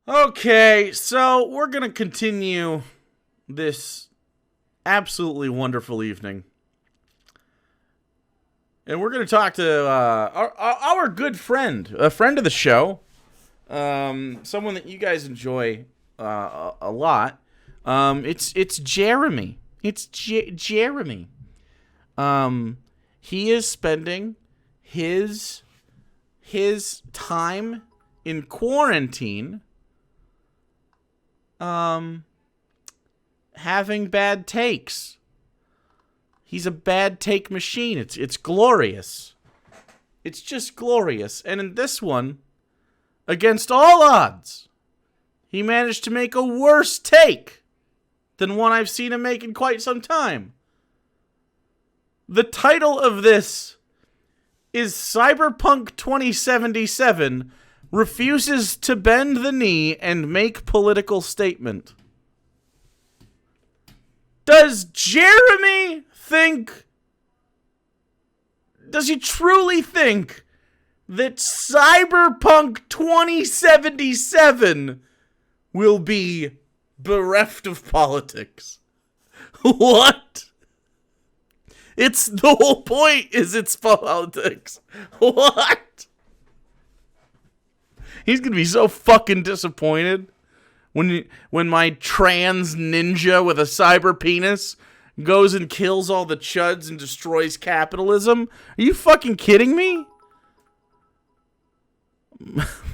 Okay, so we're going to continue this absolutely wonderful evening. And we're going to talk to our good friend, a friend of the show, someone that you guys enjoy a lot. It's Jeremy. It's Jeremy. He is spending his time in quarantine having bad takes. He's a bad take machine. It's glorious. It's just glorious. And in this one, against all odds, he managed to make a worse take than one I've seen him make in quite some time. The title of this is Cyberpunk 2077 refuses to bend the knee and make political statement. Does Jeremy does he truly think that Cyberpunk 2077 will be bereft of politics? What? It's the whole point is it's politics. What? He's gonna be so fucking disappointed when my trans ninja with a cyber penis goes and kills all the chuds and destroys capitalism. Are you fucking kidding me?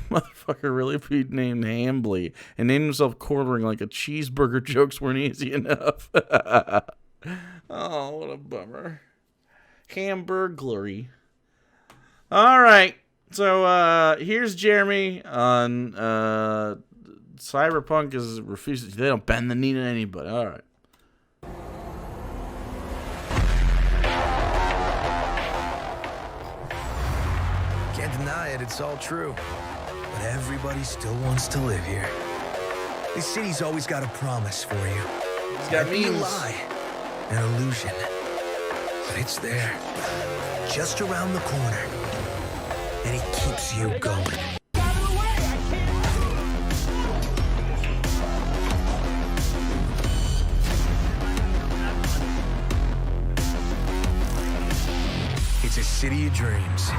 Motherfucker really be named Hambly and named himself Quartering like a cheeseburger jokes weren't easy enough. Oh, what a bummer. Hamburglary. Alright. So, here's Jeremy on, Cyberpunk is refuses. They don't bend the knee to anybody. Alright. Can't deny it, it's all true. But everybody still wants to live here. This city's always got a promise for you. It's got Might be a memes. lie, an illusion. But it's there, just around the corner. And it keeps you going. It's a city of dreams.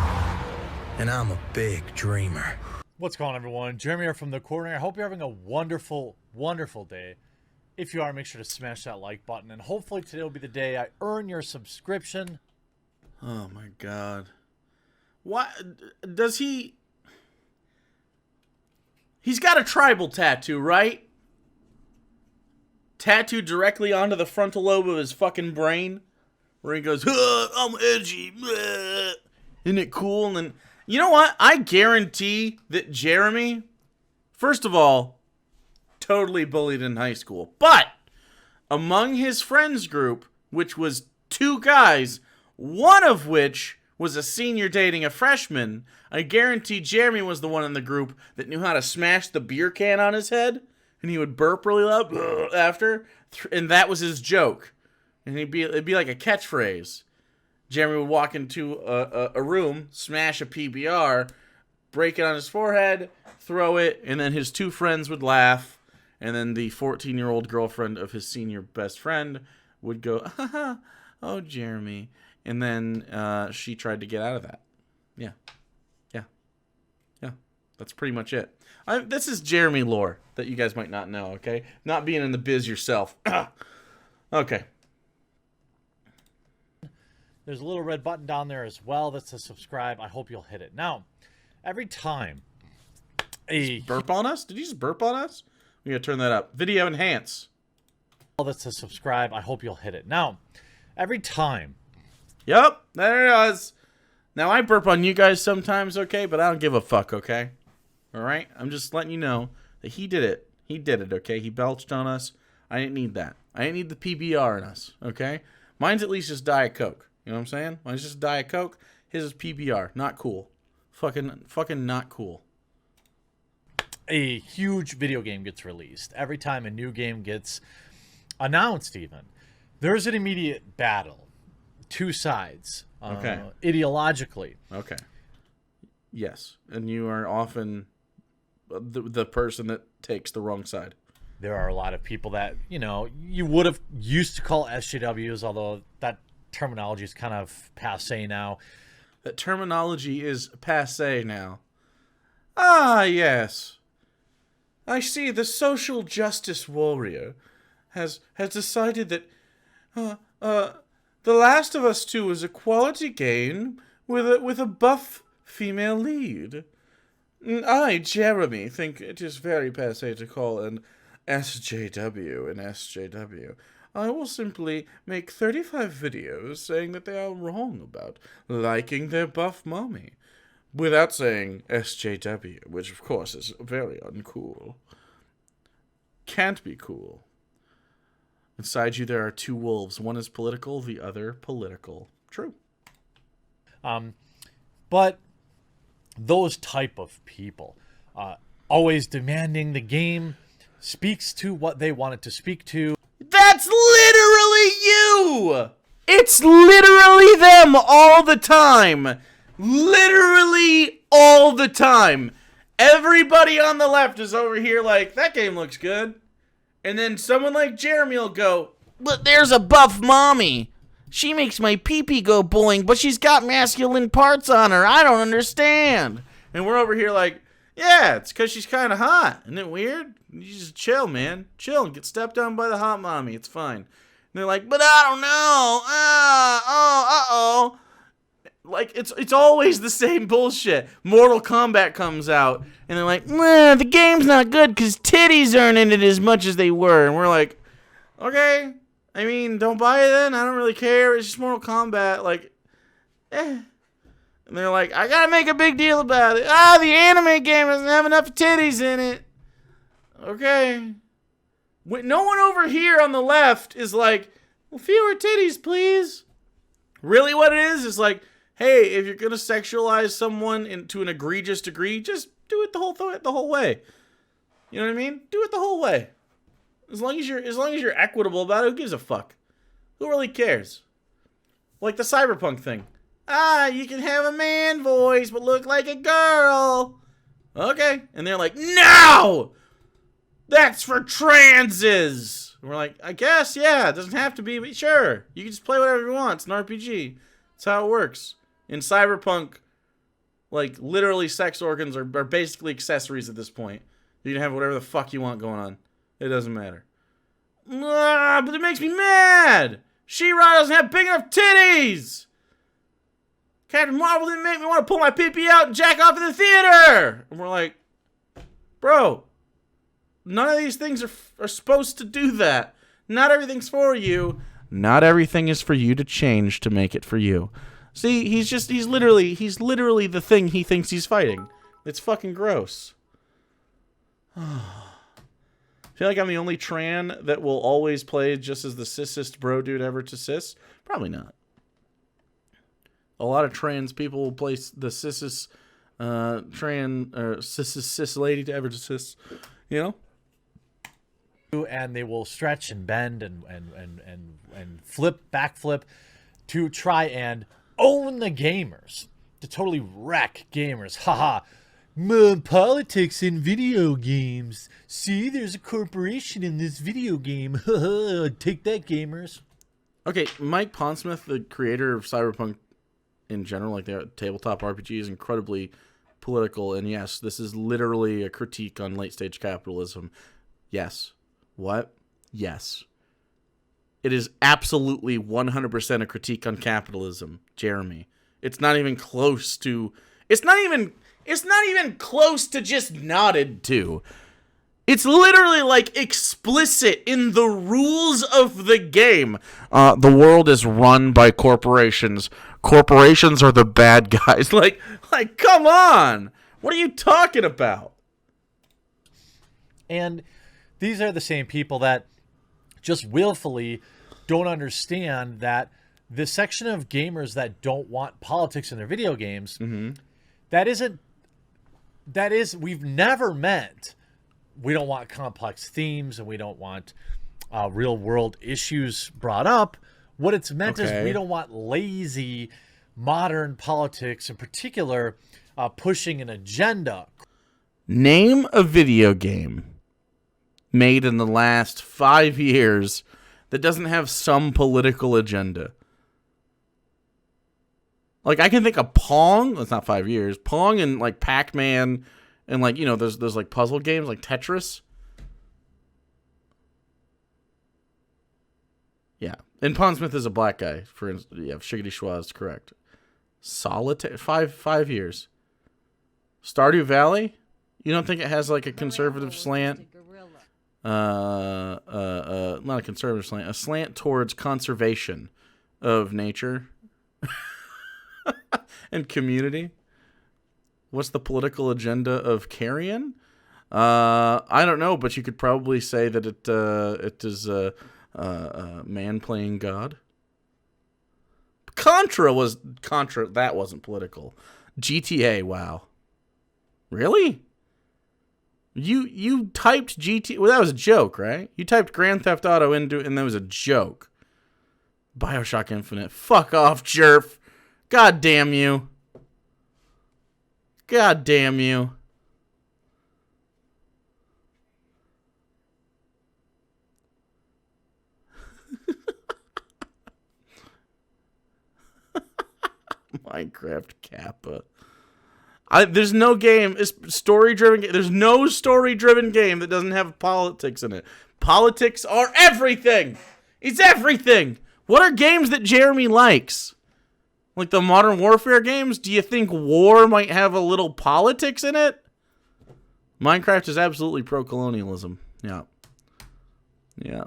And I'm a big dreamer. What's going on, everyone? Jeremy here from The Corner. I hope you're having a wonderful, wonderful day. If you are, make sure to smash that like button. And hopefully today will be the day I earn your subscription. Oh my god. What does he? He's got a tribal tattoo, right? Tattooed directly onto the frontal lobe of his fucking brain, where he goes, "I'm edgy." Bleh. Isn't it cool? And then, you know what? I guarantee that Jeremy, first of all, totally bullied in high school, but among his friends group, which was two guys, one of which was a senior dating a freshman, I guarantee Jeremy was the one in the group that knew how to smash the beer can on his head, and he would burp really loud after, and that was his joke. And it'd be like a catchphrase. Jeremy would walk into a room, smash a PBR, break it on his forehead, throw it, and then his two friends would laugh, and then the 14-year-old girlfriend of his senior best friend would go, "Haha, oh, Jeremy." And then she tried to get out of that. Yeah. That's pretty much it. This is Jeremy lore that you guys might not know, okay? Not being in the biz yourself. Okay. There's a little red button down there as well that says subscribe. I hope you'll hit it. Now, every time Burp on us? Did you just burp on us? We gotta turn that up. Video enhance. that says subscribe, I hope you'll hit it. Now, every time. Yep, there it is. Now, I burp on you guys sometimes, okay? But I don't give a fuck, okay? Alright? I'm just letting you know that he did it. He did it, okay? He belched on us. I didn't need that. I didn't need the PBR in us, okay? Mine's at least just Diet Coke. You know what I'm saying? Mine's just Diet Coke. His is PBR. Not cool. Fucking not cool. A huge video game gets released. Every time a new game gets announced even, there's an immediate battle. Two sides. the person that takes the wrong side. There are a lot of people that, you know, you would have used to call SJWs, although that terminology is kind of passé now. That terminology is passé now. Ah, yes. I see the social justice warrior has decided that The Last of Us 2 is a quality game with a buff female lead. I, Jeremy, think it is very passé to call an SJW an SJW. I will simply make 35 videos saying that they are wrong about liking their buff mommy, without saying SJW, which of course is very uncool. Can't be cool. Inside you there are two wolves. One is political, the other political. True. But those type of people, always demanding the game speaks to what they want it to speak to. That's literally you! It's literally them all the time. Literally all the time. Everybody on the left is over here like, that game looks good. And then someone like Jeremy will go, but there's a buff mommy. She makes my pee-pee go boing, but she's got masculine parts on her. I don't understand. And we're over here like, yeah, it's because she's kind of hot. Isn't it weird? You just chill, man. Chill and get stepped on by the hot mommy. It's fine. And they're like, but I don't know. Uh-oh. Like, it's always the same bullshit. Mortal Kombat comes out, and they're like, the game's not good because titties aren't in it as much as they were. And we're like, okay. I mean, don't buy it then. I don't really care. It's just Mortal Kombat. Like, And they're like, I gotta make a big deal about it. The anime game doesn't have enough titties in it. Okay. No one over here on the left is like, well, fewer titties, please. Really what it is like, hey, if you're gonna sexualize someone to an egregious degree, just do it the whole way. You know what I mean? Do it the whole way. As long as you're equitable about it, who gives a fuck? Who really cares? Like the Cyberpunk thing. You can have a man voice but look like a girl. Okay. And they're like, no! That's for transes! And we're like, I guess, yeah, it doesn't have to be, but sure. You can just play whatever you want. It's an RPG. That's how it works. In Cyberpunk, like, literally sex organs are basically accessories at this point. You can have whatever the fuck you want going on. It doesn't matter. But it makes me mad! She-Ra doesn't have big enough titties! Captain Marvel didn't make me want to pull my pee-pee out and jack off in the theater! And we're like, bro, none of these things are supposed to do that. Not everything's for you. Not everything is for you to change to make it for you. See, he's literally the thing he thinks he's fighting. It's fucking gross. I feel like I'm the only tran that will always play just as the cissest bro dude ever to cis. Probably not. A lot of trans people will play the cissest cis lady to ever to cis. You know? And they will stretch and bend and backflip to try and own the gamers, to totally wreck gamers. Haha. Politics in video games. See, there's a corporation in this video game. Take that, gamers. Okay, Mike Pondsmith, the creator of Cyberpunk in general, like the tabletop RPG, is incredibly political. And yes, this is literally a critique on late-stage capitalism. Yes. What? Yes. It is absolutely 100% a critique on capitalism, Jeremy. It's not even close to... It's not even close to just nodded to. It's literally, like, explicit in the rules of the game. The world is run by corporations. Corporations are the bad guys. Like, come on! What are you talking about? And these are the same people that just willfully don't understand that the section of gamers that don't want politics in their video games, we've never meant we don't want complex themes and we don't want real world issues brought up. What it's meant is we don't want lazy modern politics, in particular, pushing an agenda. Name a video game made in the last 5 years that doesn't have some political agenda. Like, I can think of Pong. That's not 5 years. Pong and, like, Pac-Man and, like, you know, there's like, puzzle games like Tetris. Yeah. And Pondsmith is a black guy. For instance, yeah, Shiggity Schwa is correct. Solitaire. Five years. Stardew Valley? You don't think it has, like, a conservative slant? Not a conservative slant. A slant towards conservation of nature and community. What's the political agenda of Carrion? I don't know, but you could probably say that it is man playing God. Contra. That wasn't political. GTA. Wow. Really? You typed GT. Well, that was a joke, right? You typed Grand Theft Auto into it, and that was a joke. BioShock Infinite. Fuck off, jerf. God damn you. God damn you. Minecraft Kappa. There's no game, story-driven. There's no story-driven game that doesn't have politics in it. Politics are everything. It's everything. What are games that Jeremy likes? Like the Modern Warfare games? Do you think war might have a little politics in it? Minecraft is absolutely pro-colonialism. Yeah. Yeah.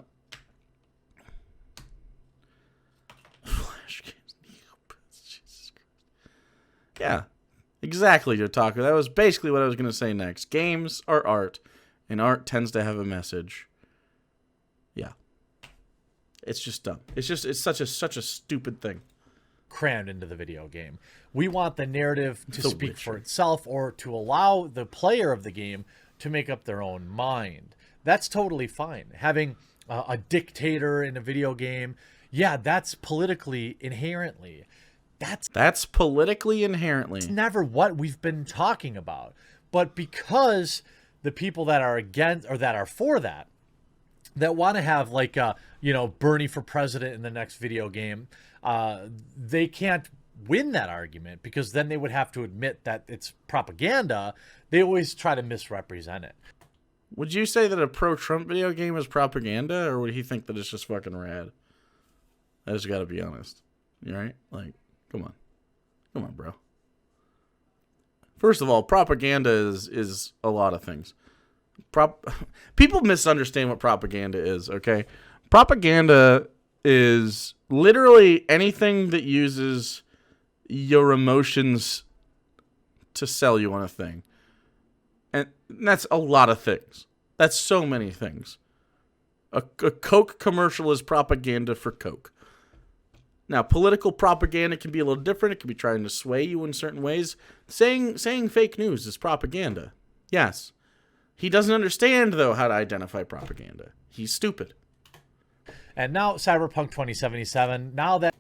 Flash games. Jesus Christ. Yeah. Exactly, Yotaku. That was basically what I was going to say next. Games are art, and art tends to have a message. Yeah. It's just dumb. It's such a stupid thing. Crammed into the video game. We want the narrative to speak for itself, or to allow the player of the game to make up their own mind. That's totally fine. Having a dictator in a video game, yeah, that's politically inherently. That's politically inherently. It's never what we've been talking about. But because the people that are against, or that are for that want to have, like, Bernie for president in the next video game, they can't win that argument, because then they would have to admit that it's propaganda. They always try to misrepresent it. Would you say that a pro-Trump video game is propaganda, or would he think that it's just fucking rad? I just gotta be honest. You right? Like, come on, bro. First of all, propaganda is a lot of things. People misunderstand what propaganda is, okay? Propaganda is literally anything that uses your emotions to sell you on a thing. And that's a lot of things. That's so many things. A Coke commercial is propaganda for Coke. Now, political propaganda can be a little different. It can be trying to sway you in certain ways. Saying fake news is propaganda. Yes. He doesn't understand, though, how to identify propaganda. He's stupid. And now, Cyberpunk 2077, now that...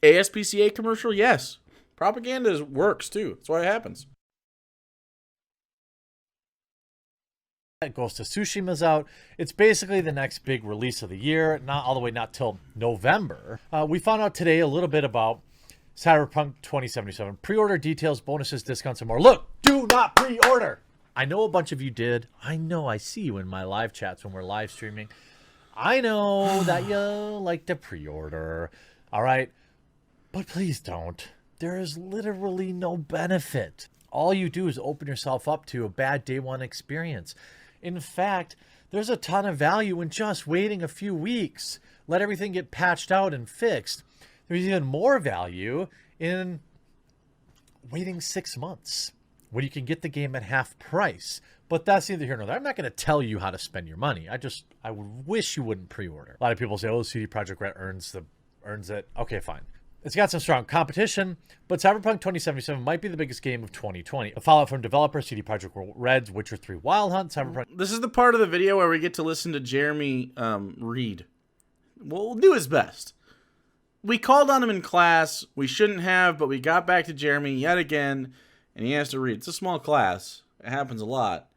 ASPCA commercial? Yes. Propaganda works, too. That's why it happens. Ghost of Tsushima's out. It's basically the next big release of the year, not till November. We found out today a little bit about Cyberpunk 2077. Pre-order details, bonuses, discounts, and more. Look, do not pre-order. I know a bunch of you did. I see you in my live chats when we're live streaming. I know that you like to pre-order. All right. But please don't. There is literally no benefit. All you do is open yourself up to a bad day one experience. In fact, there's a ton of value in just waiting a few weeks. Let everything get patched out and fixed. There's even more value in waiting 6 months, when you can get the game at half price. But that's neither here nor there. I'm not going to tell you how to spend your money. I wish you wouldn't pre-order. A lot of people say, oh, CD Projekt Red earns it. Okay, fine. It's got some strong competition, but Cyberpunk 2077 might be the biggest game of 2020. A fallout from developer CD Projekt Red's Witcher 3 Wild Hunt. Cyberpunk. This is the part of the video where we get to listen to Jeremy read. We'll do his best. We called on him in class. We shouldn't have, but we got back to Jeremy yet again, and he has to read. It's a small class. It happens a lot.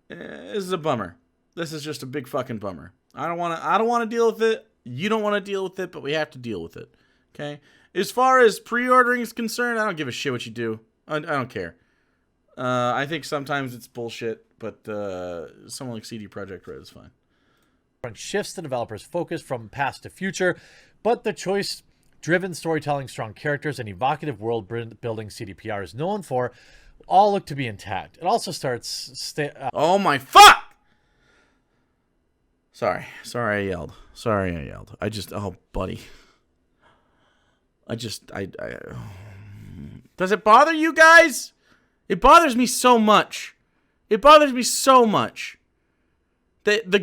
this is a bummer. This is just a big fucking bummer. I don't want to deal with it. You don't want to deal with it, but we have to deal with it. Okay? As far as pre-ordering is concerned, I don't give a shit what you do. I don't care. I think sometimes it's bullshit, but someone like CD Projekt Red is fine. Shifts the developer's focus from past to future, but the choice-driven storytelling, strong characters, and evocative world-building CDPR is known for all look to be intact. It also starts... Oh my fuck! Sorry I yelled. I just, oh buddy. Does it bother you guys? It bothers me so much. The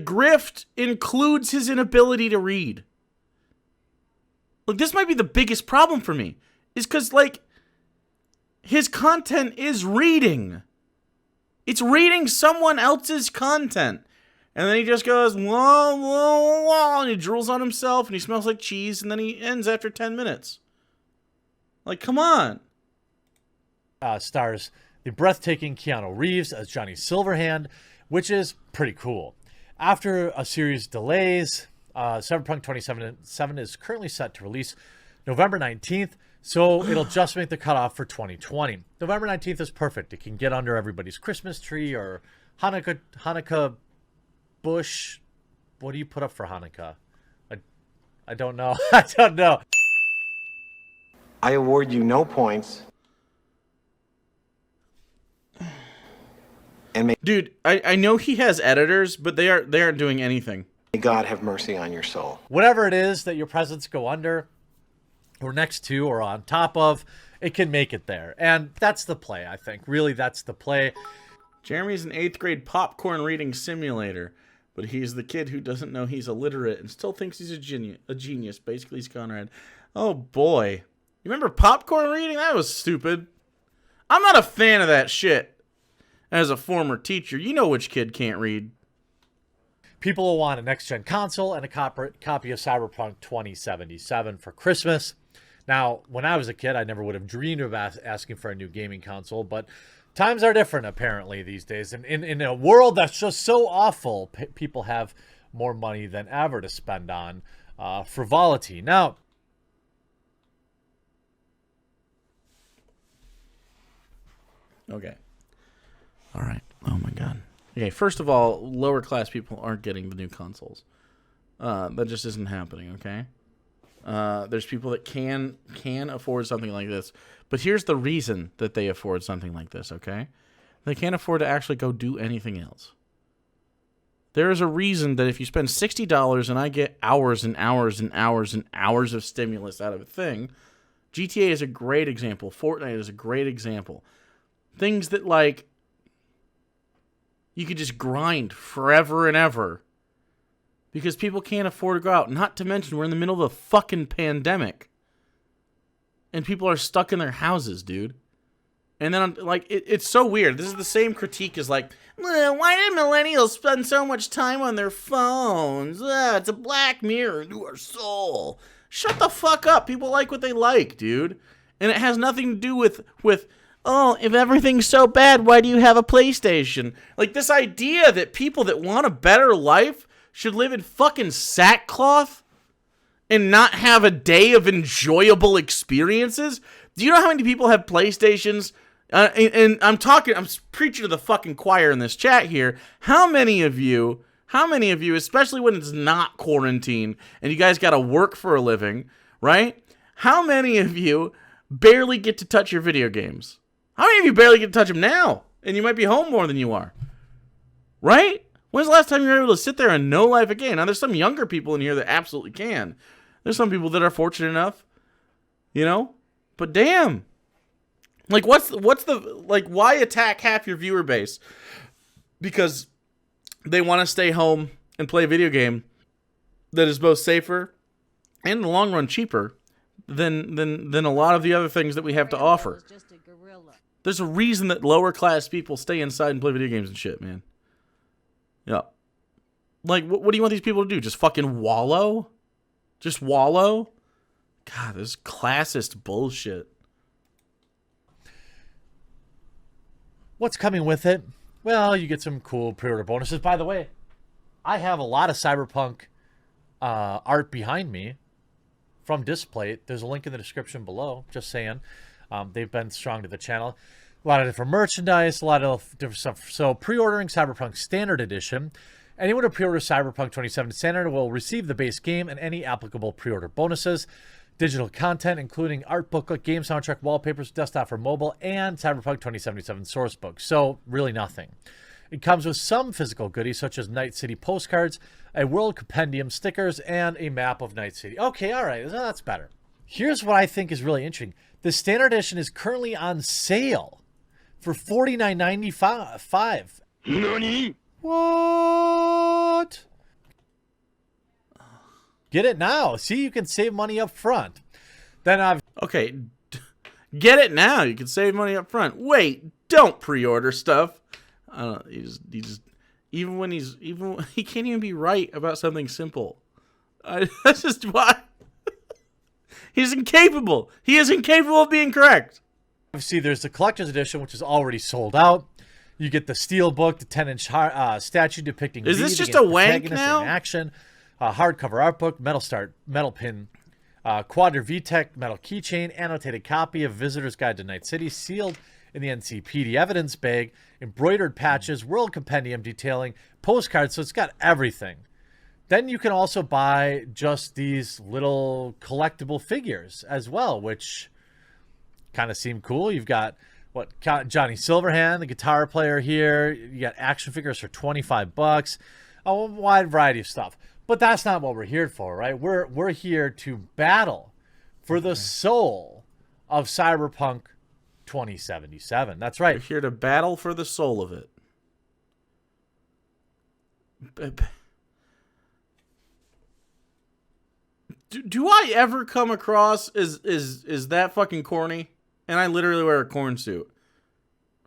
grift includes his inability to read. Like, this might be the biggest problem for me. Is because, like, his content is reading. It's reading someone else's content. And then he just goes, whoa, whoa, whoa, and he drools on himself, and he smells like cheese, and then he ends after 10 minutes. Like, come on. Stars the breathtaking Keanu Reeves as Johnny Silverhand, which is pretty cool. After a series of delays, Cyberpunk 2077 is currently set to release November 19th, so it'll just make the cutoff for 2020. November 19th is perfect. It can get under everybody's Christmas tree or Hanukkah bush. What do you put up for Hanukkah? I don't know. I don't know. I award you no points. And Dude, I know he has editors, but they aren't doing anything. may God have mercy on your soul. Whatever it is that your presents go under or next to or on top of, it can make it there. And that's the play, I think. Really, that's the play. Jeremy's an 8th grade popcorn reading simulator, but he's the kid who doesn't know he's illiterate and still thinks he's a genius. Basically, he's Conrad. Oh, boy. You remember popcorn reading? That was stupid. I'm not a fan of that shit. As a former teacher, you know which kid can't read. People will want a next-gen console and a copy of Cyberpunk 2077 for Christmas. Now, when I was a kid, I never would have dreamed of asking for a new gaming console, but times are different, apparently, these days. And in a world that's just so awful, people have more money than ever to spend on frivolity. Now, Okay. All right. Oh, my God. Okay, first of all, lower class people aren't getting the new consoles. That just isn't happening, okay? There's people that can afford something like this. But here's the reason that they afford something like this, okay? They can't afford to actually go do anything else. There is a reason that if you spend $60 and I get hours and hours and hours and hours of stimulus out of a thing, GTA is a great example. Fortnite is a great example. Things that, like, you could just grind forever and ever because people can't afford to go out. Not to mention, we're in the middle of a fucking pandemic. And people are stuck in their houses, dude. And then, like, it's so weird. This is the same critique as, like, why did millennials spend so much time on their phones? It's a black mirror into our soul. Shut the fuck up. People like what they like, dude. And it has nothing to do with oh, if everything's so bad, why do you have a PlayStation? Like, this idea that people that want a better life should live in fucking sackcloth and not have a day of enjoyable experiences? Do you know how many people have PlayStations? And I'm preaching to the fucking choir in this chat here. How many of you, especially when it's not quarantine and you guys got to work for a living, right? How many of you barely get to touch your video games? How many of you barely get to touch them now? And you might be home more than you are. Right? When's the last time you were able to sit there and know life again? Now, there's some younger people in here that absolutely can. There's some people that are fortunate enough, you know? But damn. Like, what's the, like, why attack half your viewer base? Because they want to stay home and play a video game that is both safer and in the long run cheaper than a lot of the other things that we have to offer. There's a reason that lower class people stay inside and play video games and shit, man. Yeah. Like, what do you want these people to do? Just fucking wallow? Just wallow? God, this is classist bullshit. what's coming with it? Well, you get some cool pre-order bonuses. By the way, I have a lot of Cyberpunk art behind me from Display. There's a link in the description below. Just saying. They've been strong to the channel. A lot of different merchandise, a lot of different stuff. So pre-ordering Cyberpunk Standard Edition. Anyone who pre-orders Cyberpunk 2077 Standard will receive the base game and any applicable pre-order bonuses. Digital content, including art booklet, game soundtrack, wallpapers, desktop for mobile, and Cyberpunk 2077 sourcebook. So, really nothing. It comes with some physical goodies, such as Night City postcards, a World Compendium stickers, and a map of Night City. Okay, all right, that's better. Here's what I think is really interesting. The Standard Edition is currently on sale for $49.95. NANI? What? Get it now. See, you can save money up front. Then I've Okay, get it now. You can save money up front. Wait, don't pre-order stuff. I don't. He just even when he can't even be right about something simple. That's just why he's incapable. He is incapable of being correct. see there's the collector's edition, which is already sold out. You get the steelbook, the 10-inch statue depicting. Is this Reed just against a wank protagonist now? in action. Hardcover art book, metal pin, Quadra VTech metal keychain, annotated copy of Visitor's Guide to Night City, sealed in the NCPD evidence bag, embroidered patches, World Compendium detailing, postcards. So it's got everything. Then you can also buy just these little collectible figures as well, which kind of seem cool. You've got Johnny Silverhand, the guitar player here. You got action figures for $25. A wide variety of stuff. But that's not what we're here for, right? We're here to battle for the soul of Cyberpunk 2077. That's right. We're here to battle for the soul of it. Do I ever come across is that fucking corny? And I literally wear a corn suit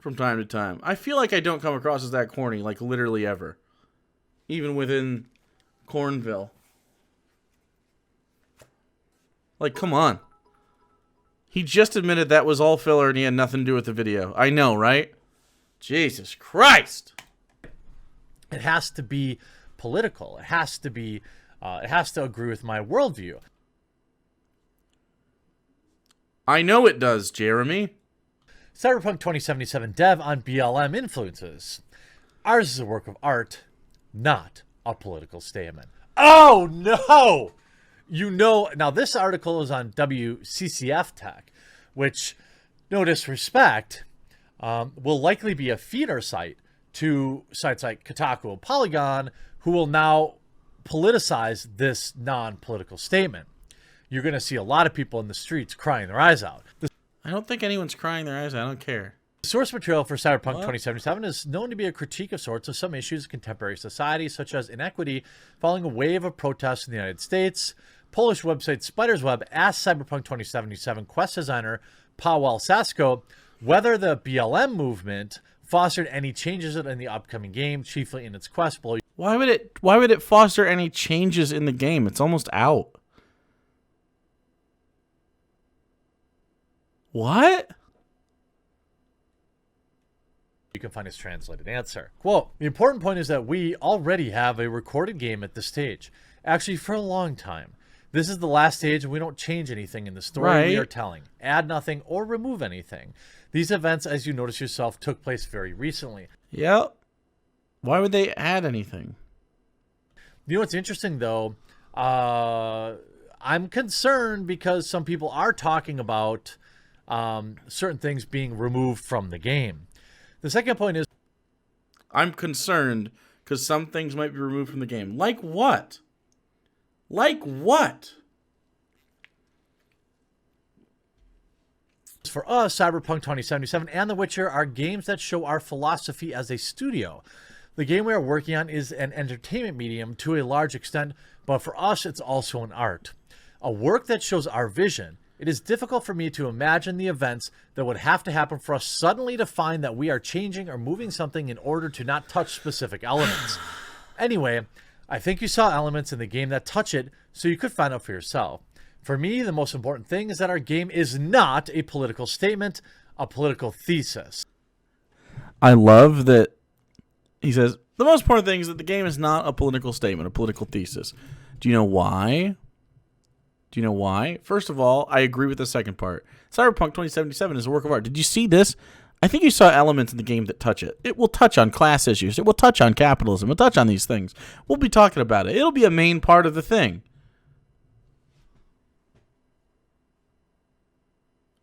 from time to time. I feel like I don't come across as that corny, like literally ever. Even within Cornville. Like, come on. He just admitted that was all filler and he had nothing to do with the video. I know, right? Jesus Christ. It has to be political. It has to be. It has to agree with my worldview. I know it does, Jeremy. Cyberpunk 2077 dev on BLM influences. Ours is a work of art, not a political statement. Oh, no! You know, now this article is on WCCF Tech, which, no disrespect, will likely be a feeder site to sites like Kotaku and Polygon, who will now politicize this non-political statement. You're going to see a lot of people in the streets crying their eyes out. I don't think anyone's crying their eyes. I don't care. The source material for Cyberpunk 2077 is known to be a critique of sorts of some issues of contemporary society, such as inequity, following a wave of protests in the United States. Polish website Spider's Web asked Cyberpunk 2077 quest designer Paweł Sasko whether the BLM movement fostered any changes in the upcoming game, chiefly in its quest below. Why would it foster any changes in the game? It's almost out. What? You can find his translated answer. Quote, the important point is that we already have a recorded game at this stage. Actually, for a long time. This is the last stage and we don't change anything in the story we are telling. Add nothing or remove anything. These events, as you notice yourself, took place very recently. Yep. Why would they add anything? You know what's interesting, though? I'm concerned because some people are talking about certain things being removed from the game. The second point is, I'm concerned because some things might be removed from the game. Like what? Like what? for us, Cyberpunk 2077 and The Witcher are games that show our philosophy as a studio. The game we are working on is an entertainment medium to a large extent, but for us, it's also an art. A work that shows our vision. It is difficult for me to imagine the events that would have to happen for us suddenly to find that we are changing or moving something in order to not touch specific elements. Anyway, I think you saw elements in the game that touch it, so you could find out for yourself. For me, the most important thing is that our game is not a political statement, a political thesis. I love that He says, the most important thing is that the game is not a political statement, a political thesis. Do you know why? Do you know why? First of all, I agree with the second part. Cyberpunk 2077 is a work of art. Did you see this? I think you saw elements in the game that touch it. It will touch on class issues. It will touch on capitalism. It will touch on these things. We'll be talking about it. It'll be a main part of the thing.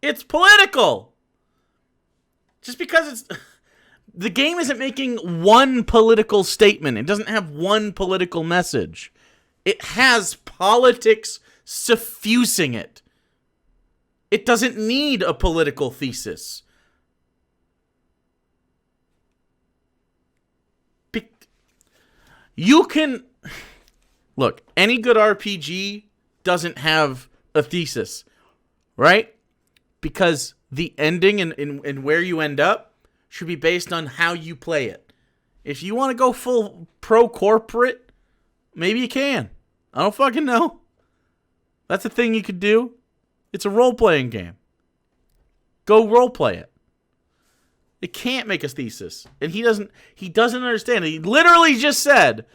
It's political. Just because it's... The game isn't making one political statement. It doesn't have one political message. It has politics suffusing it. It doesn't need a political thesis. You can... Look, any good RPG doesn't have a thesis, right? Because the ending and where you end up should be based on how you play it. If you want to go full pro-corporate, maybe you can. I don't fucking know. That's a thing you could do. It's a role-playing game. Go role-play it. It can't make a thesis. And he doesn't understand it. He literally just said,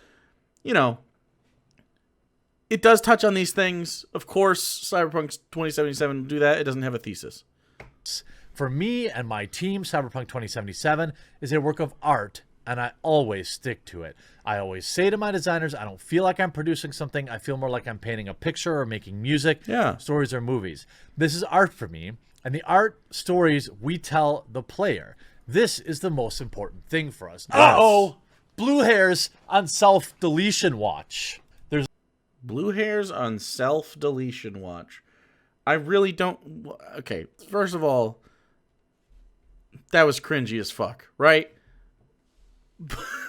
you know, it does touch on these things. Of course, Cyberpunk 2077 will do that. It doesn't have a thesis. For me and my team, Cyberpunk 2077 is a work of art, and I always stick to it. I always say to my designers, I don't feel like I'm producing something. I feel more like I'm painting a picture or making music, stories or movies. This is art for me, and the art stories we tell the player. This is the most important thing for us. Uh-oh! Blue hairs on self-deletion watch. There's blue hairs on self-deletion watch. I really don't... Okay, first of all, that was cringy as fuck, right?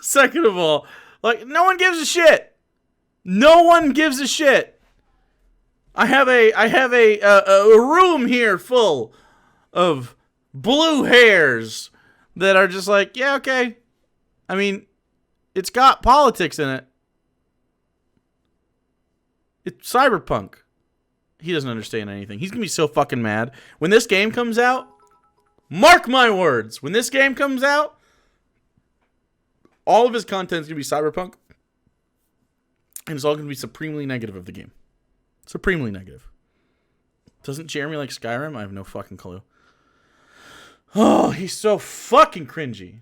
Second of all, like, no one gives a shit. No one gives a shit. I have a room here full of blue hairs that are just like, yeah, okay. I mean, it's got politics in it. It's Cyberpunk. He doesn't understand anything. He's going to be so fucking mad. When this game comes out, mark my words. When this game comes out, all of his content is going to be Cyberpunk. And it's all going to be supremely negative of the game. Supremely negative. Doesn't Jeremy like Skyrim? I have no fucking clue. Oh, he's so fucking cringy.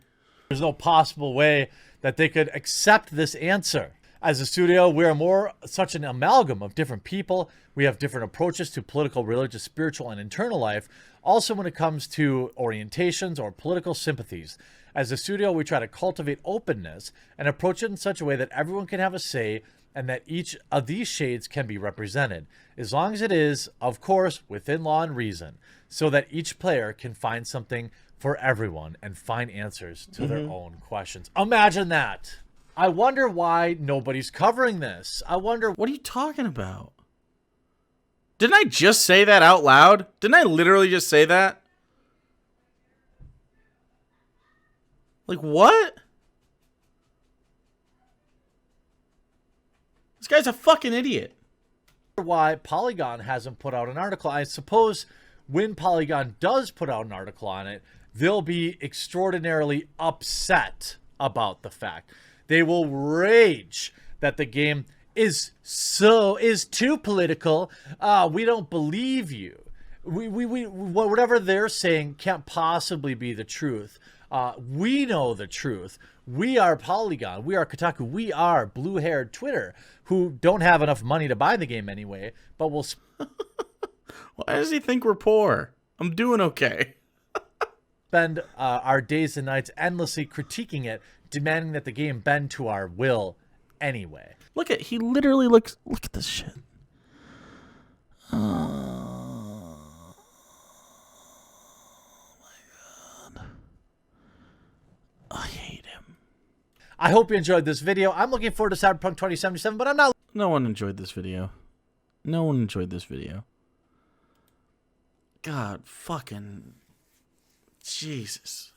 There's no possible way that they could accept this answer. As a studio, we are more such an amalgam of different people. We have different approaches to political, religious, spiritual, and internal life. Also, when it comes to orientations or political sympathies. As a studio, we try to cultivate openness and approach it in such a way that everyone can have a say and that each of these shades can be represented, as long as it is, of course, within law and reason, so that each player can find something for everyone and find answers to their own questions. Imagine that. I wonder why nobody's covering this. I wonder... What are you talking about? Didn't I just say that out loud? Didn't I literally just say that? Like, what? This guy's a fucking idiot. Why Polygon hasn't put out an article. I suppose when Polygon does put out an article on it, they'll be extraordinarily upset about the fact. They will rage that the game is too political. We don't believe you. Whatever they're saying can't possibly be the truth. We know the truth. We are Polygon. We are Kotaku. We are blue-haired Twitter, who don't have enough money to buy the game anyway, but will... Why does he think we're poor? I'm doing okay. Spend our days and nights endlessly critiquing it, demanding that the game bend to our will anyway. He literally look at this shit. Oh my god. I hate him. I hope you enjoyed this video. I'm looking forward to Cyberpunk 2077, but I'm not... No one enjoyed this video. No one enjoyed this video. God, fucking... Jesus.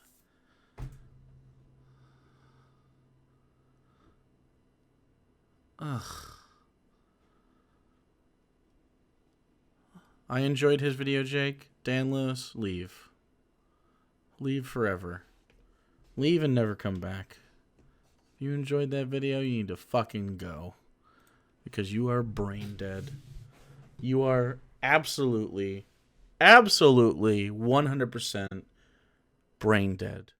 Ugh. I enjoyed his video, Jake. Dan Lewis, leave. Leave forever. Leave and never come back. you enjoyed that video, you need to fucking go. Because you are brain dead. You are absolutely 100% brain dead.